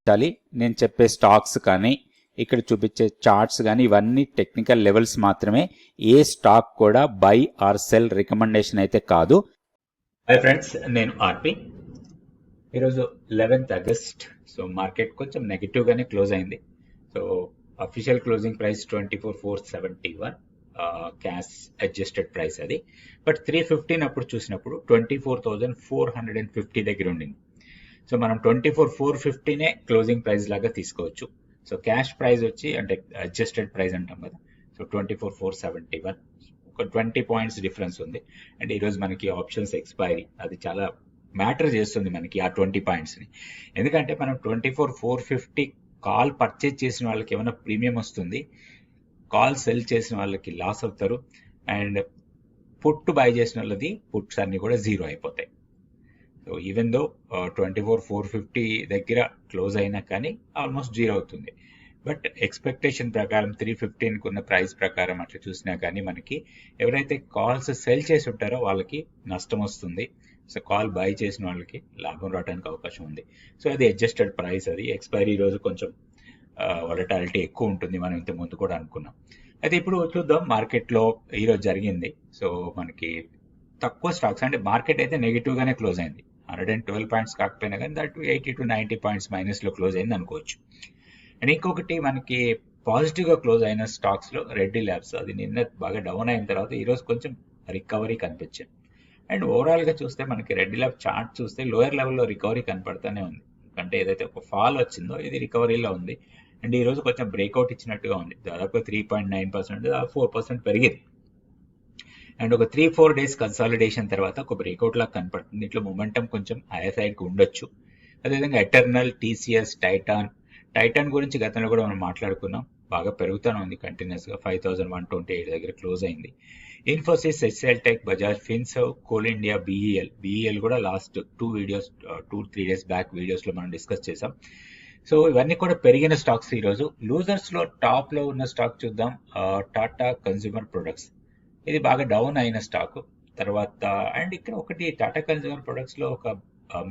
గమనించాలి. నేను చెప్పే స్టాక్స్ కానీ ఇక్కడ చూపించే చార్ట్స్ కానీ ఇవన్నీ టెక్నికల్ లెవెల్స్ మాత్రమే. ఏ స్టాక్ కూడా బై ఆర్ సెల్ రికమెండేషన్ అయితే కాదు. హాయ్ ఫ్రెండ్స్, నేను ఆర్పి. ఈరోజు 11th ఆగస్ట్. సో మార్కెట్ కొంచెం నెగిటివ్గానే క్లోజ్ అయింది. So official closing price 24,471 cash adjusted price అది. బట్ 315 అప్పుడు చూసినప్పుడు 24,450 దగ్గర ఉండింది. సో మనం 24,450నే క్లోజింగ్ ప్రైస్ లాగా తీసుకోవచ్చు. సో క్యాష్ ప్రైస్ వచ్చి అంటే అడ్జస్టెడ్ ప్రైస్ అంటాం కదా. సో 24,471 ఒక 20 పాయింట్స్ డిఫరెన్స్ ఉంది. అండ్ ఈరోజు మనకి ఆప్షన్స్ ఎక్స్పైరీ అది చాలా మ్యాటర్ చేస్తుంది మనకి ఆ 20 పాయింట్స్ని. ఎందుకంటే మనం 24,450 కాల్ పర్చేజ్ చేసిన వాళ్ళకి ఏమైనా ప్రీమియం వస్తుంది, కాల్ సెల్ చేసిన వాళ్ళకి లాస్ అవుతారు, అండ్ పుట్ బై చేసిన వాళ్ళది పుట్స్ అన్ని కూడా జీరో అయిపోతాయి. సో ఈవెన్ దో 24,450 దగ్గర క్లోజ్ అయినా కానీ ఆల్మోస్ట్ జీరో అవుతుంది. బట్ ఎక్స్పెక్టేషన్ ప్రకారం 315కి ఉన్న ప్రైస్ ప్రకారం అట్లా చూసినా కానీ మనకి ఎవరైతే కాల్స్ సెల్ చేసి ఉంటారో వాళ్ళకి నష్టం వస్తుంది. సో కాల్ బై చేసిన వాళ్ళకి లాభం రావడానికి అవకాశం ఉంది. సో అది అడ్జస్టెడ్ ప్రైస్. అది ఎక్స్పైరీ రోజు కొంచెం వాలటాలిటీ ఎక్కువ ఉంటుంది, మనం ఇంత ముందు కూడా అనుకున్నాం. అయితే ఇప్పుడు చూద్దాం మార్కెట్లో ఈరోజు జరిగింది. సో మనకి తక్కువ స్టాక్స్ అంటే మార్కెట్ అయితే నెగిటివ్గానే క్లోజ్ అయింది. 112 పాయింట్స్ కాకపోయినా కానీ దట్ 80 to 90 పాయింట్స్ మైనస్లో క్లోజ్ అయింది అనుకోవచ్చు. అండ్ ఇంకొకటి మనకి పాజిటివ్గా క్లోజ్ అయిన స్టాక్స్లో రెడ్డి ల్యాబ్స్, అది నిన్న బాగా డౌన్ అయిన తర్వాత ఈరోజు కొంచెం రికవరీ కనిపించింది. అండ్ ఓవరాల్గా చూస్తే మనకి రెడ్డి ల్యాబ్ చార్ట్ చూస్తే లోయర్ లెవెల్లో రికవరీ కనపడుతూనే ఉంది. అంటే ఏదైతే ఒక ఫాల్ వచ్చిందో ఇది రికవరీలో ఉంది. అండ్ ఈరోజు కొంచెం బ్రేక్అవుట్ ఇచ్చినట్టుగా ఉంది. దాదాపు 3.9%, 4% పెరిగింది. అండ్ ఒక 3-4 డేస్ కన్సాలిడేషన్ తర్వాత ఒక బ్రేక్అవుట్ లాగా కనపడుతుంది. ఇట్లా మొమెంటం కొంచెం హైయర్ సైడ్కి ఉండొచ్చు. అదేవిధంగా ఎటర్నల్, టీసీఎస్, టైటాన్ గురించి గతంలో కూడా మనం మాట్లాడుకున్నాం. బాగా పెరుగుతూనే ఉంది కంటిన్యూస్గా. 5,128 దగ్గర క్లోజ్ అయింది. Infosys, HCl tech, Bajaj Finserv, coal India, BEL కూడా లాస్ట్ 2-3 డేస్ బ్యాక్ వీడియోస్లో మనం డిస్కస్ చేసాం. సో ఇవన్నీ కూడా పెరిగిన స్టాక్స్. ఈరోజు లూజర్స్లో టాప్లో ఉన్న స్టాక్ చూద్దాం. టాటా కన్స్యూమర్ ప్రొడక్ట్స్, ఇది బాగా డౌన్ అయిన స్టాక్. తర్వాత అండ్ ఇక్కడ ఒకటి టాటా కన్స్యూమర్ ప్రొడక్ట్స్లో ఒక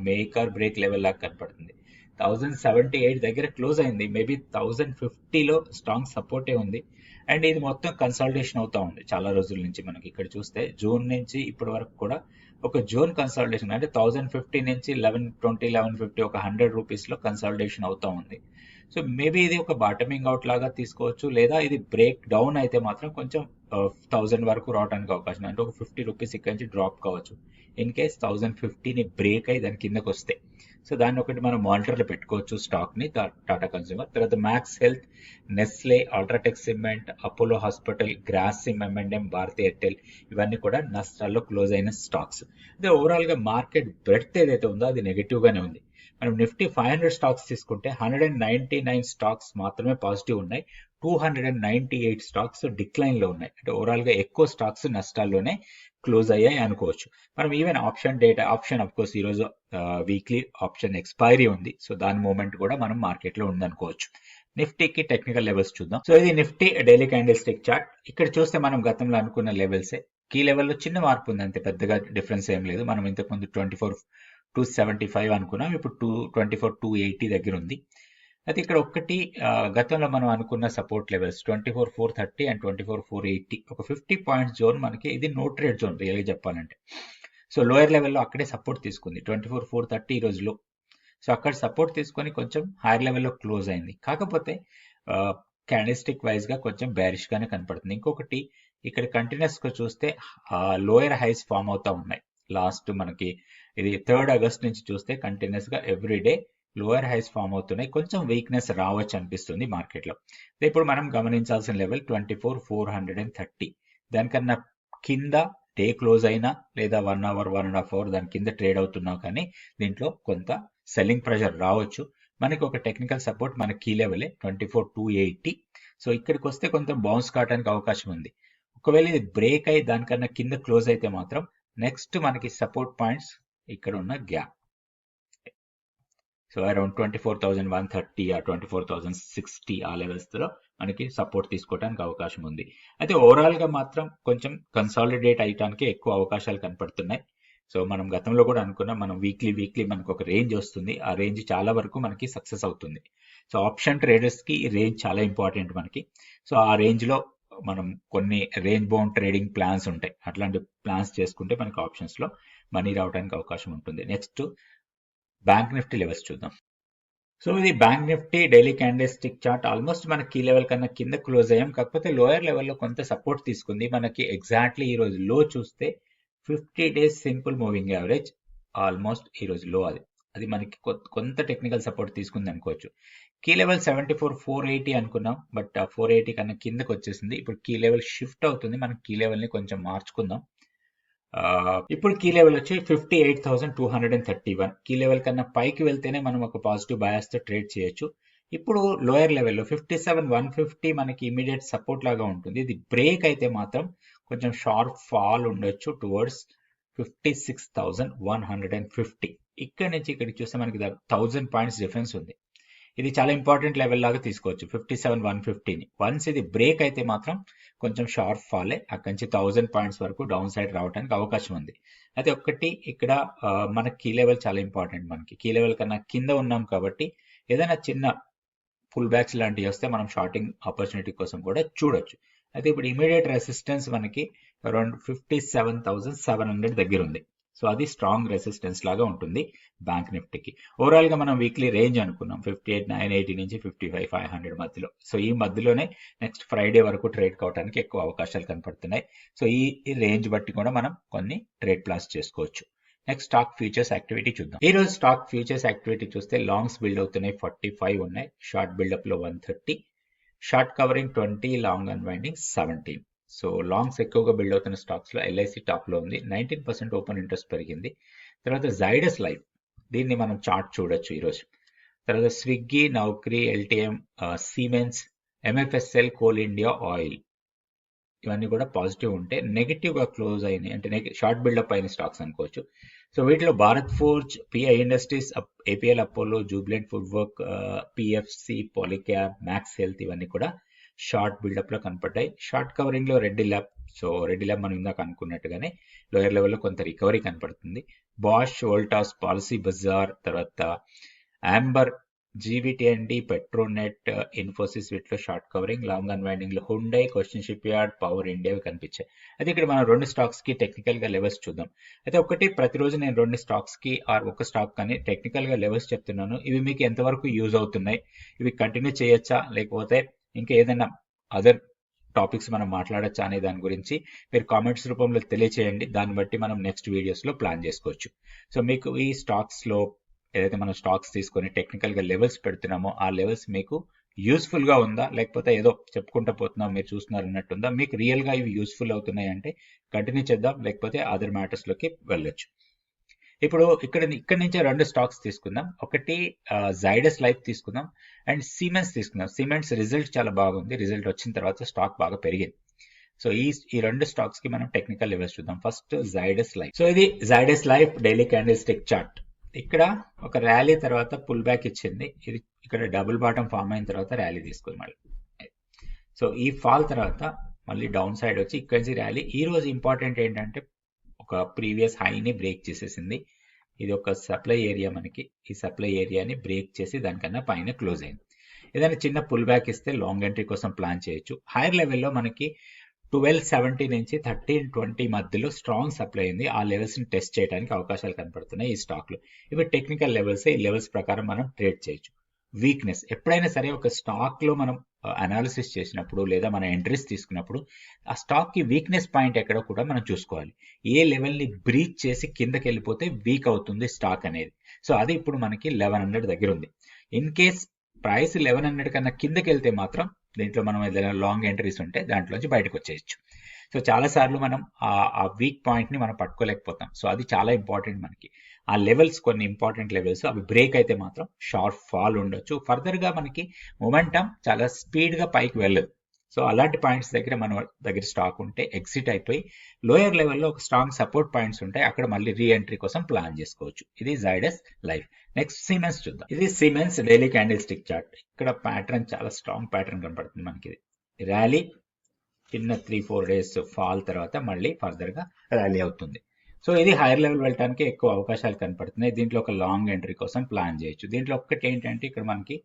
మేకర్ బ్రేక్ లెవెల్ లాగా కనపడుతుంది. 1,078 దగ్గర క్లోజ్ అయింది. మేబీ 1,050లో స్ట్రాంగ్ సపోర్టే ఉంది. అండ్ ఇది మొత్తం కన్సాలిడేషన్ అవుతా ఉంది చాలా రోజుల నుంచి. మనకి ఇక్కడ చూస్తే జూన్ నుంచి ఇప్పటి వరకు కూడా ఒక జోన్ కన్సాలిడేషన్ అంటే 1,050 నుంచి 1150 ఒక 100 రూపీస్లో కన్సాలిడేషన్ అవుతా ఉంది. సో మేబీ ఇది ఒక బాటమింగ్ అవుట్ లాగా తీసుకోవచ్చు, లేదా ఇది బ్రేక్ డౌన్ అయితే మాత్రం కొంచెం 1,000 వరకు రావడానికి అవకాశం, అంటే ఒక 50 రూపీస్ ఇక్కడ నుంచి డ్రాప్ కావచ్చు ఇన్ కేస్ 1,050ని బ్రేక్ అయ్యి దాని కిందకు వస్తే. సో దాన్ని ఒకటి మనం మానిటర్లో పెట్టుకోవచ్చు స్టాక్ని, టాటా కన్స్యూమర్. తర్వాత Max Health, Nestle, UltraTech Cement, Apollo Hospital, Grasim, M&M, Bharti Airtel, ఇవన్నీ కూడా నష్టాల్లో క్లోజ్ అయిన స్టాక్స్. అదే ఓవరాల్గా మార్కెట్ బ్రెడ్త్ ఏదైతే ఉందో అది నెగిటివ్గానే ఉంది. మనం నిఫ్టీ 500 స్టాక్స్ తీసుకుంటే 199 స్టాక్స్ మాత్రమే పాజిటివ్ ఉన్నాయి, 298 స్టాక్స్ డిక్లైన్లో ఉన్నాయి. అంటే ఓవరాల్గా ఎక్కువ స్టాక్స్ నష్టాల్లోనే క్లోజ్ అయ్యాయి అనుకోవచ్చు. మనం ఈవెన్ ఆప్షన్ అఫ్ కోర్స్ ఈరోజు వీక్లీ ఆప్షన్ ఎక్స్పైరీ ఉంది. సో దాని మూమెంట్ కూడా మనం మార్కెట్లో ఉందనుకోవచ్చు. నిఫ్టీకి టెక్నికల్ లెవెల్స్ చూద్దాం. సో ఇది Nifty daily candle stick chart. ఇక్కడ చూస్తే మనం గతంలో అనుకున్న లెవెల్సే. కీ లెవెల్లో చిన్న మార్పు ఉంది అంతే, పెద్దగా డిఫరెన్స్ ఏం లేదు. మనం ఇంతకుముందు 24,275 అనుకున్నాం, ఇప్పుడు 24,280 దగ్గర ఉంది. అయితే ఇక్కడ ఒక్కటి గతంలో మనం అనుకున్న సపోర్ట్ లెవెల్స్ 24,430 అండ్ 24,480 ఒక 50 పాయింట్స్ జోన్ మనకి. ఇది నో ట్రేడ్ జోన్ రియల్గా చెప్పాలంటే. సో లోయర్ లెవెల్లో అక్కడే సపోర్ట్ తీసుకుంది 24,430 ఈ రోజులో. సో అక్కడ సపోర్ట్ తీసుకొని కొంచెం హైయర్ లెవెల్లో క్లోజ్ అయింది. కాకపోతే క్యాండిల్స్టిక్ వైజ్గా కొంచెం బేరిష్గానే కనపడుతుంది. ఇంకొకటి ఇక్కడ కంటిన్యూస్గా చూస్తే లోయర్ హైస్ ఫామ్ అవుతా ఉన్నాయి. లాస్ట్ మనకి ఇది 3rd ఆగస్ట్ నుంచి చూస్తే కంటిన్యూస్గా ఎవ్రీడే లోయర్ హైస్ ఫామ్ అవుతున్నాయి. కొంచెం వీక్నెస్ రావచ్చు అనిపిస్తుంది మార్కెట్లో. ఇప్పుడు మనం గమనించాల్సిన లెవెల్ 24,430. దానికన్నా కింద డే క్లోజ్ అయినా లేదా 1 అవర్ 1.5 అవర్ దాని కింద ట్రేడ్ అవుతున్నా కానీ దీంట్లో కొంత సెల్లింగ్ ప్రెషర్ రావచ్చు. మనకి ఒక టెక్నికల్ సపోర్ట్ మన కీ లెవెలే 24,280. సో ఇక్కడికి వస్తే కొంత బౌన్స్ కావడానికి అవకాశం ఉంది. ఒకవేళ ఇది బ్రేక్ అయ్యి దానికన్నా కింద క్లోజ్ అయితే మాత్రం నెక్స్ట్ మనకి సపోర్ట్ పాయింట్స్ ఇక్కడ ఉన్న గ్యాప్. సో అరౌండ్ 24,130 ఆ 24,060 ఆ లెవెల్స్లో మనకి సపోర్ట్ తీసుకోవడానికి అవకాశం ఉంది. అయితే ఓవరాల్గా మాత్రం కొంచెం కన్సాలిడేట్ అయ్యడానికి ఎక్కువ అవకాశాలు కనపడుతున్నాయి. సో మనం గతంలో కూడా అనుకున్నాం, మనం వీక్లీ మనకు ఒక రేంజ్ వస్తుంది, ఆ రేంజ్ చాలా వరకు మనకి సక్సెస్ అవుతుంది. సో ఆప్షన్ ట్రేడర్స్కి ఈ రేంజ్ చాలా ఇంపార్టెంట్ మనకి. సో ఆ రేంజ్లో మనం కొన్ని రేంజ్ బౌండ్ ట్రేడింగ్ ప్లాన్స్ ఉంటాయి, అట్లాంటి ప్లాన్స్ చేసుకుంటే మనకి ఆప్షన్స్లో మనీ రావడానికి అవకాశం ఉంటుంది. నెక్స్ట్ బ్యాంక్ నిఫ్టీ లెవెల్స్ చూద్దాం. సో ఇది bank Nifty daily candle stick chart. Almost మన కీ లెవెల్ కన్నా కింద క్లోజ్ అయ్యాం, కాకపోతే లోయర్ లెవెల్లో కొంత సపోర్ట్ తీసుకుంది. మనకి ఎగ్జాక్ట్లీ ఈ రోజు లో చూస్తే 50 days simple moving average almost ఈ రోజు లో అది మనకి కొంత టెక్నికల్ సపోర్ట్ తీసుకుంది అనుకోవచ్చు. కీ లెవెల్ 74,480 అనుకున్నాం, బట్ 480 కన్నా కిందకి వచ్చేసింది. ఇప్పుడు కీ లెవెల్ షిఫ్ట్ అవుతుంది, మనం కీ లెవెల్ ని కొంచెం మార్చుకుందాం. ఇప్పుడు కీ లెవెల్ వచ్చి 58,231. కీ లెవెల్ కన్నా పైకి వెళ్తేనే మనం ఒక పాజిటివ్ బయాస్ తో ట్రేడ్ చేయొచ్చు. ఇప్పుడు లోయర్ లెవెల్లో 57,150 మనకి ఇమీడియట్ సపోర్ట్ లాగా ఉంటుంది. ఇది బ్రేక్ అయితే మాత్రం కొంచెం షార్ప్ ఫాల్ ఉండొచ్చు టువర్డ్స్ 56,150. ఇక్కడ నుంచి ఇక్కడికి చూస్తే మనకి 1000 పాయింట్స్ డిఫరెన్స్ ఉంది. ఇది చాలా ఇంపార్టెంట్ లెవెల్ లాగా తీసుకోవచ్చు 57,150ని. వన్స్ ఇది బ్రేక్ అయితే మాత్రం కొంచెం షార్ప్ ఫాలే, అక్కడి నుంచి 1000 పాయింట్స్ వరకు డౌన్ సైడ్ రావడానికి అవకాశం ఉంది. అయితే ఒక్కటి ఇక్కడ మన కీ లెవెల్ చాలా ఇంపార్టెంట్. మనకి కీ లెవెల్ కన్నా కింద ఉన్నాం కాబట్టి ఏదైనా చిన్న పుల్ బ్యాక్స్ లాంటివి వస్తే మనం షార్టింగ్ ఆపర్చునిటీ కోసం కూడా చూడొచ్చు. అయితే ఇప్పుడు ఇమీడియట్ రెసిస్టెన్స్ మనకి అరౌండ్ 57,700 దగ్గర ఉంది. సో అది స్ట్రాంగ్ రెసిస్టెన్స్ లాగా ఉంటుంది బ్యాంక్ నిఫ్టీకి. ఓవరాల్ గా మనం వీక్లీ రేంజ్ అనుకున్నాం 58,980 నుంచి 55,500 మధ్యలో. సో ఈ మధ్యలోనే నెక్స్ట్ ఫ్రైడే వరకు ట్రేడ్ కావడానికి ఎక్కువ అవకాశాలు కనపడుతున్నాయి. సో ఈ రేంజ్ బట్టి కూడా మనం కొన్ని ట్రేడ్ ప్లాన్స్ చేసుకోవచ్చు. నెక్స్ట్ స్టాక్ ఫ్యూచర్స్ యాక్టివిటీ చూద్దాం. ఈ రోజు స్టాక్ ఫ్యూచర్స్ యాక్టివిటీ చూస్తే లాంగ్స్ బిల్డ్ అవుతున్నాయి, 45 ఉన్నాయి, షార్ట్ బిల్డప్ లో 130, short covering 20, long unwinding 17. So longs ఎక్కువగా బిల్డ్ అవుతున్న స్టాక్స్ లో ఎల్ఐసి టాప్ లో ఉంది, 19% ఓపెన్ ఇంట్రెస్ట్ పెరిగింది. తర్వాత జైడస్ లైఫ్, దీన్ని మనం చార్ట్ చూడొచ్చు ఈరోజు. తర్వాత Swiggy, Naukri, LTM, Siemens, MFSL, Coal India oil, ఇవన్నీ కూడా పాజిటివ్ ఉంటే నెగిటివ్ గా క్లోజ్ అయినాయి, అంటే షార్ట్ బిల్డప్ అయిన స్టాక్స్ అనుకోవచ్చు. సో వీటిలో Bharat Forge, PI Industries, APL Apollo, Jubilant Food Work, PFC, Polycab, Max Health, ఇవన్నీ కూడా షార్ట్ బిల్డప్ లో కనపడ్డాయి. షార్ట్ కవరింగ్ లో Reddy lab, so Reddy lab మనం ఇందాక అనుకున్నట్టుగానే లోయర్ లెవెల్లో కొంత రికవరీ కనపడుతుంది. బాష్, వోల్టాస్, పాలసీ బజార్, తర్వాత ఆంబర్, జీవీటీఎన్డి, పెట్రోనెట్, ఇన్ఫోసిస్, వీటిలో షార్ట్ కవరింగ్. లాంగ్ అన్వైండింగ్ లో Hyundai, question ship yard, power India కనిపించాయి. అయితే ఇక్కడ మనం రెండు స్టాక్స్ కి టెక్నికల్ గా లెవెల్స్ చూద్దాం. అయితే ఒకటి, ప్రతిరోజు నేను రెండు స్టాక్స్ కి ఆర్ ఒక స్టాక్ కానీ టెక్నికల్ గా లెవెల్స్ చెప్తున్నాను. ఇవి మీకు ఎంతవరకు యూజ్ అవుతున్నాయి, ఇవి కంటిన్యూ చేయొచ్చా లేకపోతే ఇంకా ఏదైనా అదర్ టాపిక్స్ మనం మాట్లాడచ్చా అనే దాని గురించి మీరు కామెంట్స్ రూపంలో తెలియచేయండి. దాన్ని బట్టి మనం నెక్స్ట్ వీడియోస్ లో ప్లాన్ చేసుకోవచ్చు. సో మీకు ఈ స్టాక్స్ లో ఏదైతే మనం స్టాక్స్ తీసుకొని టెక్నికల్ గా లెవెల్స్ పెడుతున్నామో ఆ లెవెల్స్ మీకు యూస్ఫుల్ గా ఉందా, లేకపోతే ఏదో చెప్పుకుంటా పోతున్నాం మీరు చూస్తున్నారు అన్నట్టుందా, మీకు రియల్ గా ఇవి యూస్ఫుల్ అవుతున్నాయి అంటే కంటిన్యూ చేద్దాం, లేకపోతే అదర్ మ్యాటర్స్ లోకి వెళ్ళొచ్చు. ఇప్పుడు ఇక్కడ నుంచి రెండు స్టాక్స్ తీసుకుందాం. ఒకటి జైడస్ లైఫ్ తీసుకుందాం అండ్ సిమెన్స్ తీసుకుందాం. సిమెంట్స్ రిజల్ట్ చాలా బాగుంది, రిజల్ట్ వచ్చిన తర్వాత స్టాక్ బాగా పెరిగింది. సో ఈ రెండు స్టాక్స్ కి మనం టెక్నికల్ లెవెల్స్ చూద్దాం. First Zydus life. సో ఇది Zydus life daily candle stick chart. ఇక్కడ ఒక ర్యాలీ తర్వాత పుల్ బ్యాక్ ఇచ్చింది, ఇది ఇక్కడ డబుల్ బాటమ్ ఫామ్ అయిన తర్వాత ర్యాలీ తీసుకుంది మళ్ళీ. సో ఈ ఫాల్ తర్వాత మళ్ళీ డౌన్ సైడ్ వచ్చి ఇక్కడి నుంచి ర్యాలీ. ఈ రోజు ఇంపార్టెంట్ ఏంటంటే ఒక ప్రీవియస్ హైని బ్రేక్ చేసేసింది. ఇది ఒక సప్లై ఏరియా, మనకి ఈ సప్లై ఏరియాని బ్రేక్ చేసి దానికన్నా పైన క్లోజ్ అయింది. ఏదైనా చిన్న పుల్ బ్యాక్ ఇస్తే లాంగ్ ఎంట్రీ కోసం ప్లాన్ చేయొచ్చు. హైయర్ లెవెల్లో మనకి 1270 నుంచి 1320 మధ్యలో స్ట్రాంగ్ సప్లై ఉంది. ఆ లెవెల్స్ ని టెస్ట్ చేయడానికి అవకాశాలు కనపడుతున్నాయి ఈ స్టాక్ లో. ఇవి టెక్నికల్ లెవెల్స్, ఈ లెవెల్స్ ప్రకారం మనం ట్రేడ్ చేయొచ్చు. వీక్నెస్, ఎప్పుడైనా సరే ఒక స్టాక్ లో మనం అనాలిసిస్ చేసినప్పుడు లేదా మన ఎంట్రీస్ తీసుకున్నప్పుడు ఆ స్టాక్ కి వీక్నెస్ పాయింట్ ఎక్కడో కూడా మనం చూసుకోవాలి. ఏ లెవెల్ ని బ్రీచ్ చేసి కిందకి వెళ్ళిపోతే వీక్ అవుతుంది స్టాక్ అనేది. సో అది ఇప్పుడు మనకి 1100 దగ్గర ఉంది. ఇన్ కేస్ ప్రైస్ 1100 కన్నా కిందకి వెళ్తే మాత్రం దీంట్లో మనం ఏదైనా లాంగ్ ఎంట్రీస్ ఉంటే దాంట్లోంచి బయటకు వచ్చేయచ్చు. సో చాలా సార్లు మనం ఆ వీక్ పాయింట్ ని మనం పట్టుకోలేకపోతాం. సో అది చాలా ఇంపార్టెంట్ మనకి. ఆ లెవెల్స్ కొన్ని ఇంపార్టెంట్ లెవెల్స్, అవి బ్రేక్ అయితే మాత్రం షార్ప్ ఫాల్ ఉండొచ్చు. ఫర్దర్ గా మనకి మొమెంటం చాలా స్పీడ్ గా పైకి వెళ్ళదు. సో అలాంటి పాయింట్స్ దగ్గర మన దగ్గర స్టాక్ ఉంటే ఎగ్జిట్ అయిపోయి లోయర్ లెవెల్లో ఒక స్ట్రాంగ్ సపోర్ట్ పాయింట్స్ ఉంటాయి, అక్కడ మళ్ళీ రీ ఎంట్రీ కోసం ప్లాన్ చేసుకోవచ్చు. ఇది జైడస్ లైఫ్. నెక్స్ట్ సిమెన్స్ చూద్దాం. ఇది siemens daily candle stick chart. ఇక్కడ ప్యాటర్న్ చాలా స్ట్రాంగ్ ప్యాటర్న్ కనపడుతుంది మనకి. ర్యాలీ, చిన్న 3-4 days ఫాల్ తర్వాత మళ్ళీ ఫర్దర్ గా ర్యాలీ అవుతుంది. సో ఇది హైయర్ లెవెల్ వెళ్ళడానికి ఎక్కువ అవకాశాలు కనపడుతున్నాయి. దీంట్లో ఒక లాంగ్ ఎంట్రీ కోసం ప్లాన్ చేయొచ్చు. దీంట్లో ఒక్కటి ఏంటంటే ఇక్కడ మనకి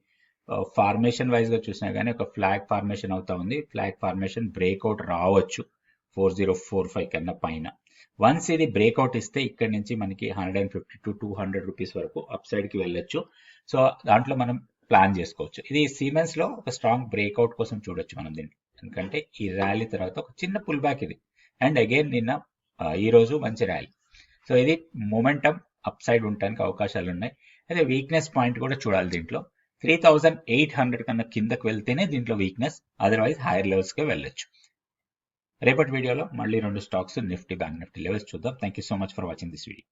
ఫార్మేషన్ వైజ్ గా చూసినా కానీ ఒక ఫ్లాగ్ ఫార్మేషన్ అవుతా ఉంది. ఫ్లాగ్ ఫార్మేషన్ బ్రేక్అవుట్ రావచ్చు 4045 కన్నా పైన. వన్స్ ఇది బ్రేక్అవుట్ ఇస్తే ఇక్కడ నుంచి మనకి 150 to 200 రూపీస్ వరకు అప్ సైడ్ కి వెళ్ళొచ్చు. సో దాంట్లో మనం ప్లాన్ చేసుకోవచ్చు. ఇది సిమెన్స్ లో ఒక స్ట్రాంగ్ బ్రేక్అవుట్ కోసం చూడొచ్చు మనం దీన్ని. ఎందుకంటే ఈ ర్యాలీ తర్వాత ఒక చిన్న పుల్ బ్యాక్ ఇది, అండ్ అగైన్ నిన్న ఈ రోజు మంచి ర్యాలీ. సో ఇది మొమెంటం అప్ సైడ్ ఉండడానికి అవకాశాలు ఉన్నాయి. అయితే వీక్నెస్ పాయింట్ కూడా చూడాలి. దీంట్లో 3800 కన్నా కిందకు వెళ్తేనే దీంట్లో వీక్నెస్, అదర్వైజ్ హైయర్ లెవెల్స్ కి వెళ్ళొచ్చు. రేపటి వీడియోలో మళ్ళీ 2 stocks Nifty, bank Nifty levels చూద్దాం. Thank you so much for watching this video.